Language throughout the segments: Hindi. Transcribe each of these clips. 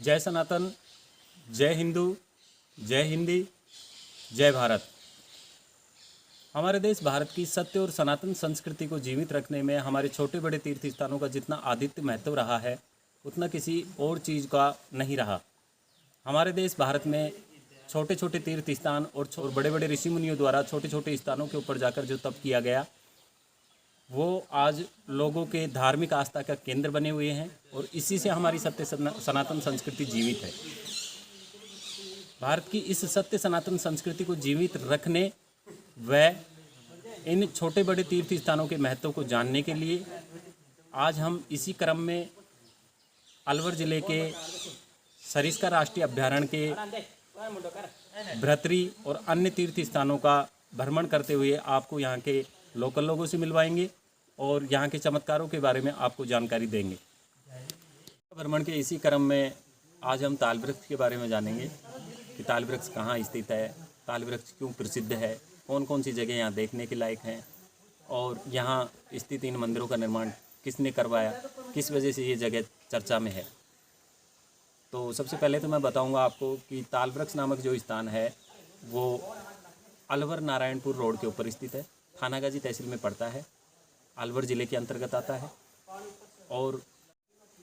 जय सनातन, जय हिंदू, जय हिंदी, जय भारत। हमारे देश भारत की सत्य और सनातन संस्कृति को जीवित रखने में हमारे छोटे बड़े तीर्थ स्थानों का जितना आदित्य महत्व रहा है उतना किसी और चीज़ का नहीं रहा। हमारे देश भारत में छोटे छोटे तीर्थ स्थान और बड़े बड़े ऋषि मुनियों द्वारा छोटे छोटे स्थानों के ऊपर जाकर जो तप किया गया वो आज लोगों के धार्मिक आस्था का केंद्र बने हुए हैं और इसी से हमारी सत्य सनातन संस्कृति जीवित है। भारत की इस सत्य सनातन संस्कृति को जीवित रखने व इन छोटे बड़े तीर्थ स्थानों के महत्व को जानने के लिए आज हम इसी क्रम में अलवर जिले के सरिस्का राष्ट्रीय अभ्यारण्य के भ्रतरी और अन्य तीर्थ स्थानों का भ्रमण करते हुए आपको यहाँ के लोकल लोगों से मिलवाएंगे और यहाँ के चमत्कारों के बारे में आपको जानकारी देंगे। भ्रमण के इसी क्रम में आज हम ताल वृक्ष के बारे में जानेंगे कि ताल वृक्ष कहाँ स्थित है, ताल वृक्ष क्यों प्रसिद्ध है, कौन कौन सी जगह यहाँ देखने के लायक हैं और यहाँ स्थित इन मंदिरों का निर्माण किसने करवाया, किस वजह से ये जगह चर्चा में है। तो सबसे पहले तो मैं बताऊंगा आपको कि ताल वृक्ष नामक जो स्थान है वो अलवर नारायणपुर रोड के ऊपर स्थित है, थानागाजी तहसील में पड़ता है, अलवर ज़िले के अंतर्गत आता है। और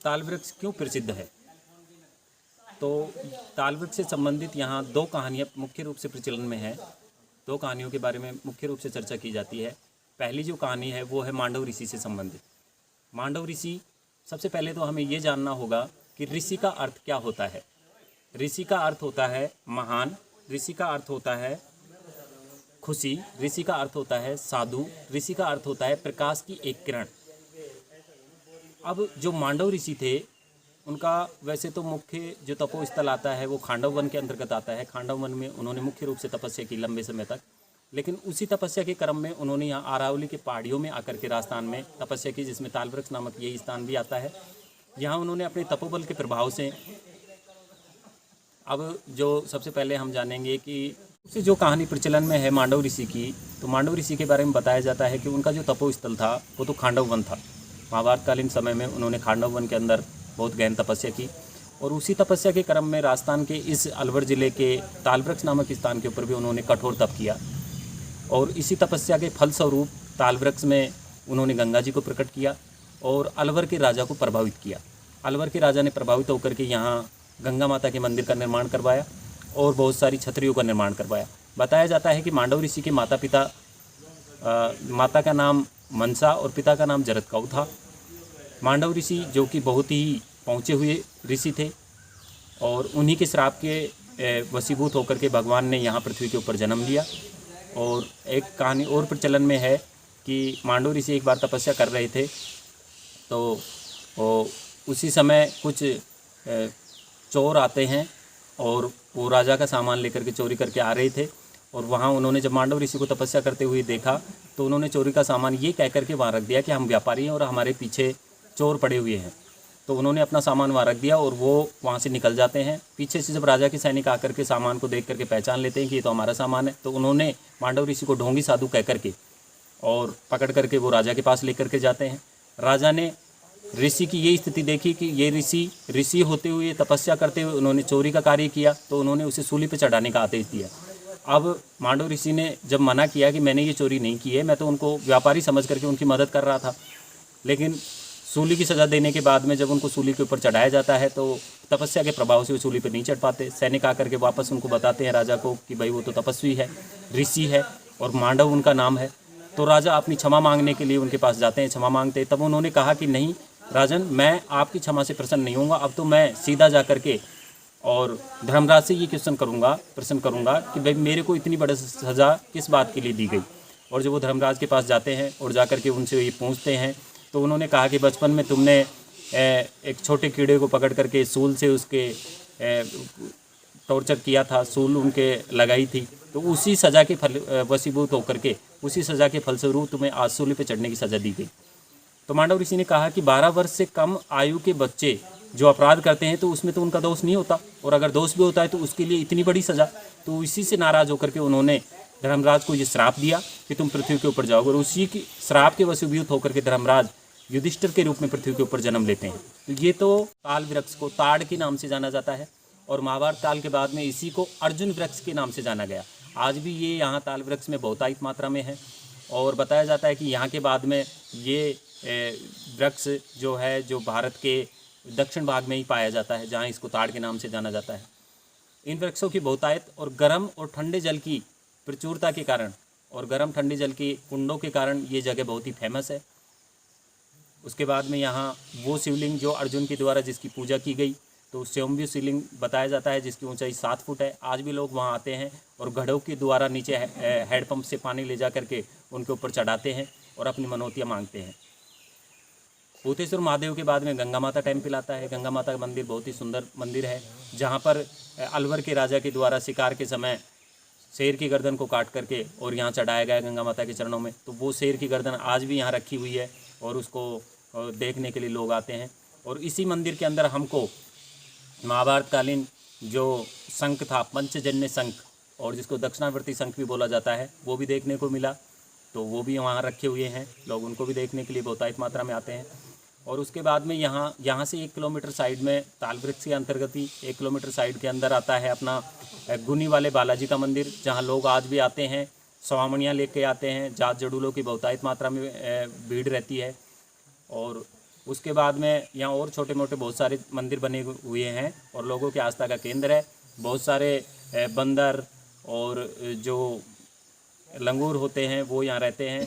ताल वृक्ष क्यों प्रसिद्ध है, तो ताल वृक्ष से संबंधित यहाँ दो कहानियाँ मुख्य रूप से प्रचलन में है। दो कहानियों के बारे में मुख्य रूप से चर्चा की जाती है। पहली जो कहानी है वो है मांडव ऋषि से संबंधित। मांडव ऋषि, सबसे पहले तो हमें ये जानना होगा कि ऋषि का अर्थ क्या होता है। ऋषि का अर्थ होता है महान, ऋषि का अर्थ होता है खुशी, ऋषि का अर्थ होता है साधु, ऋषि का अर्थ होता है प्रकाश की एक किरण। अब जो मांडव ऋषि थे उनका वैसे तो मुख्य जो तपोस्थल आता है वो खांडव वन के अंतर्गत आता है। खांडव वन में उन्होंने मुख्य रूप से तपस्या की लंबे समय तक, लेकिन उसी तपस्या के क्रम में उन्होंने यहाँ अरावली के पहाड़ियों में आकर के राजस्थान में तपस्या की, जिसमें ताल वृक्ष नामक ये स्थान भी आता है। यहाँ उन्होंने अपने तपोबल के प्रभाव से, अब जो सबसे पहले हम जानेंगे कि उससे जो कहानी प्रचलन में है मांडव ऋषि की, तो मांडव ऋषि के बारे में बताया जाता है कि उनका जो तपोस्थल था वो तो खांडव वन था। महाभारतकालीन समय में उन्होंने खांडव वन के अंदर बहुत गहन तपस्या की और उसी तपस्या के क्रम में राजस्थान के इस अलवर ज़िले के ताल वृक्ष नामक स्थान के ऊपर भी उन्होंने कठोर तप किया और इसी तपस्या के फलस्वरूप ताल वृक्ष में उन्होंने गंगा जी को प्रकट किया और अलवर के राजा को प्रभावित किया। अलवर के राजा ने प्रभावित होकर के यहाँ गंगा माता के मंदिर का निर्माण करवाया और बहुत सारी छतरियों का निर्माण करवाया। बताया जाता है कि मांडव ऋषि के माता पिता, माता का नाम मनसा और पिता का नाम जरत्काऊ था। मांडव ऋषि जो कि बहुत ही पहुँचे हुए ऋषि थे और उन्हीं के श्राप के वशीभूत होकर के भगवान ने यहाँ पृथ्वी के ऊपर जन्म लिया। और एक कहानी और प्रचलन में है कि मांडव ऋषि एक बार तपस्या कर रहे थे तो उसी समय कुछ चोर आते हैं और वो राजा का सामान लेकर के चोरी करके आ रहे थे और वहाँ उन्होंने जब मांडव ऋषि को तपस्या करते हुए देखा तो उन्होंने चोरी का सामान ये कह करके वहाँ रख दिया कि हम व्यापारी हैं और हमारे पीछे चोर पड़े हुए हैं। तो उन्होंने अपना सामान वहाँ रख दिया और वो वहाँ से निकल जाते हैं। पीछे से जब राजा के सैनिक आकर के सामान को देख करके पहचान लेते हैं कि ये तो हमारा सामान है, तो उन्होंने मांडव ऋषि को ढोंगी साधु कह करके और पकड़ करके वो राजा के पास लेकर के जाते हैं। राजा ने ऋषि की ये स्थिति देखी कि ये ऋषि होते हुए तपस्या करते हुए उन्होंने चोरी का कार्य किया, तो उन्होंने उसे सूली पे चढ़ाने का आदेश दिया। अब मांडव ऋषि ने जब मना किया कि मैंने ये चोरी नहीं की है, मैं तो उनको व्यापारी समझ करके उनकी मदद कर रहा था, लेकिन सूली की सज़ा देने के बाद में जब उनको सूली के ऊपर चढ़ाया जाता है तो तपस्या के प्रभाव से वो सूली पर नहीं चढ़ पाते। सैनिक आकर के वापस उनको बताते हैं राजा को कि भाई वो तो तपस्वी है, ऋषि है और मांडव उनका नाम है। तो राजा अपनी क्षमा मांगने के लिए उनके पास जाते हैं, क्षमा मांगते हैं। तब उन्होंने कहा कि नहीं राजन, मैं आपकी क्षमा से प्रसन्न नहीं होऊंगा, अब तो मैं सीधा जा कर के और धर्मराज से ये प्रश्न करूंगा कि भाई मेरे को इतनी बड़ी सज़ा किस बात के लिए दी गई। और जब वो धर्मराज के पास जाते हैं और जा कर के उनसे ये पूछते हैं तो उन्होंने कहा कि बचपन में तुमने एक छोटे कीड़े को पकड़ करके सूल से उसके टॉर्चर किया था, सूल उनके लगाई थी, तो उसी सज़ा के फल वशीभूत होकर के उसी सज़ा के फलस्वरूप तुम्हें आज सूली पे चढ़ने की सज़ा दी गई। तो मांडव ऋषि ने कहा कि 12 वर्ष से कम आयु के बच्चे जो अपराध करते हैं तो उसमें तो उनका दोष नहीं होता, और अगर दोष भी होता है तो उसके लिए इतनी बड़ी सज़ा। तो इसी से नाराज़ होकर के उन्होंने धर्मराज को ये श्राप दिया कि तुम पृथ्वी के ऊपर जाओगे, और उसी की श्राप के वशीभूत होकर के धर्मराज युधिष्ठिर के रूप में पृथ्वी के ऊपर जन्म लेते हैं। तो ये तो ताल वृक्ष को ताड़ के नाम से जाना जाता है, और महाभारत काल के बाद में इसी को अर्जुन वृक्ष के नाम से जाना गया। आज भी ये यहाँ ताल वृक्ष में बहुतायत मात्रा में है, और बताया जाता है कि यहाँ के बाद में ये वृक्ष जो है जो भारत के दक्षिण भाग में ही पाया जाता है, जहाँ इसको ताड़ के नाम से जाना जाता है। इन वृक्षों की बहुतायत और गर्म और ठंडे जल की प्रचुरता के कारण और गर्म ठंडे जल के कुंडों के कारण ये जगह बहुत ही फेमस है। उसके बाद में यहाँ वो शिवलिंग जो अर्जुन के द्वारा जिसकी पूजा की गई, तो स्वयंभू शिवलिंग बताया जाता है जिसकी ऊंचाई 7 फुट है। आज भी लोग वहाँ आते हैं और घड़ों के द्वारा नीचे हैंडपंप से पानी ले जा करके उनके ऊपर चढ़ाते हैं और अपनी मनौतियाँ मांगते हैं। भूतेश्वर महादेव के बाद में गंगा माता टेम्पल आता है। गंगा माता का मंदिर बहुत ही सुंदर मंदिर है, जहाँ पर अलवर के राजा के द्वारा शिकार के समय शेर की गर्दन को काट करके और यहाँ चढ़ाया गया गंगा माता के चरणों में। तो वो शेर की गर्दन आज भी यहाँ रखी हुई है और उसको देखने के लिए लोग आते हैं। और इसी मंदिर के अंदर हमको महाभारतकालीन जो शंख था, पंचजन्य शंख, और जिसको दक्षिणावर्ती शंख भी बोला जाता है, वो भी देखने को मिला। तो वो भी वहाँ रखे हुए हैं, लोग उनको भी देखने के लिए बहुतायत मात्रा में आते हैं। और उसके बाद में यहाँ से 1 किलोमीटर साइड में ताल वृक्ष के अंतर्गत ही 1 किलोमीटर साइड के अंदर आता है अपना गुनी वाले बालाजी का मंदिर, जहाँ लोग आज भी आते हैं, स्वामणियाँ लेके आते हैं। जात जड़ूलों की बहुतायत मात्रा में भीड़ रहती है। और उसके बाद में यहाँ और छोटे मोटे बहुत सारे मंदिर बने हुए हैं और लोगों की आस्था का केंद्र है। बहुत सारे बंदर और जो लंगूर होते हैं वो यहाँ रहते हैं।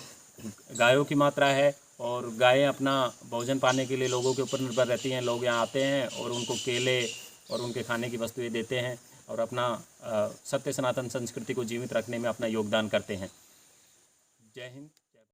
गायों की मात्रा है और गायें अपना भोजन पाने के लिए लोगों के ऊपर निर्भर रहती हैं। लोग यहाँ आते हैं और उनको केले और उनके खाने की वस्तुएं देते हैं और अपना सत्य सनातन संस्कृति को जीवित रखने में अपना योगदान करते हैं। जय हिंद।